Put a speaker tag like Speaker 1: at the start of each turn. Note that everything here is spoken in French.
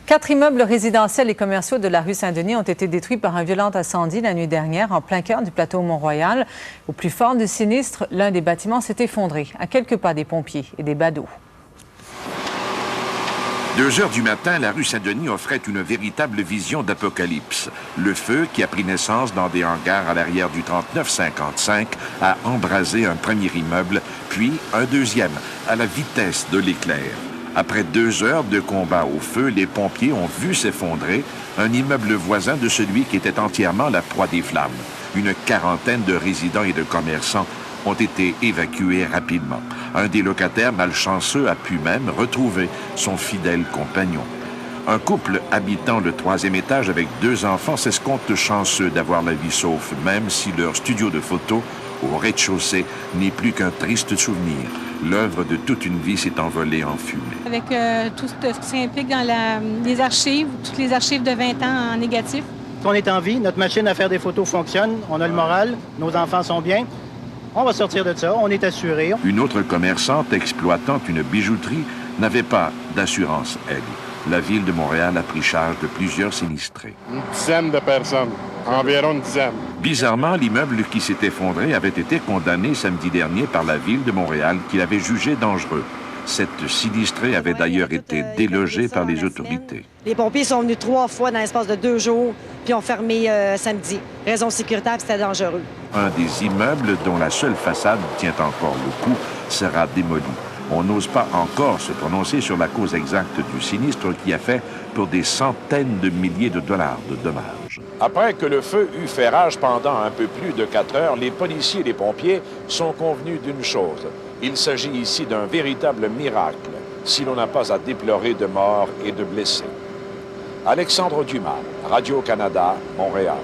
Speaker 1: 4 immeubles résidentiels et commerciaux de la rue Saint-Denis ont été détruits par un violent incendie la nuit dernière en plein cœur du plateau Mont-Royal. Au plus fort du sinistre, l'un des bâtiments s'est effondré, à quelques pas des pompiers et des badauds.
Speaker 2: 2 heures du matin, la rue Saint-Denis offrait une véritable vision d'apocalypse. Le feu, qui a pris naissance dans des hangars à l'arrière du 3955, a embrasé un premier immeuble, puis un deuxième, à la vitesse de l'éclair. Après 2 heures de combat au feu, les pompiers ont vu s'effondrer un immeuble voisin de celui qui était entièrement la proie des flammes. Une quarantaine de résidents et de commerçants ont été évacués rapidement. Un des locataires malchanceux a pu même retrouver son fidèle compagnon. Un couple habitant le 3e étage avec 2 enfants s'escompte chanceux d'avoir la vie sauve, même si leur studio de photo au rez-de-chaussée n'est plus qu'un triste souvenir. L'œuvre de toute une vie s'est envolée en fumée.
Speaker 3: Avec tout ce qui implique dans les archives, toutes les archives de 20 ans en négatif.
Speaker 4: On est en vie, notre machine à faire des photos fonctionne, on a le moral, nos enfants sont bien. On va sortir de ça, on est assuré.
Speaker 2: Une autre commerçante exploitant une bijouterie n'avait pas d'assurance, elle. La Ville de Montréal a pris charge de plusieurs sinistrés.
Speaker 5: Une dizaine de personnes, environ une dizaine.
Speaker 2: Bizarrement, l'immeuble qui s'est effondré avait été condamné samedi dernier par la Ville de Montréal qui l'avait jugé dangereux. Cette sinistrée avait d'ailleurs été délogée par les autorités.
Speaker 6: Les pompiers sont venus 3 fois dans l'espace de 2 jours, puis ont fermé samedi. Raison sécuritaire, c'était dangereux.
Speaker 2: Un des immeubles dont la seule façade tient encore le coup sera démoli. On n'ose pas encore se prononcer sur la cause exacte du sinistre qui a fait pour des centaines de milliers de dollars de dommages.
Speaker 7: Après que le feu eut fait rage pendant un peu plus de 4 heures, les policiers et les pompiers sont convenus d'une chose. Il s'agit ici d'un véritable miracle, si l'on n'a pas à déplorer de morts et de blessés. Alexandre Dumas, Radio-Canada, Montréal.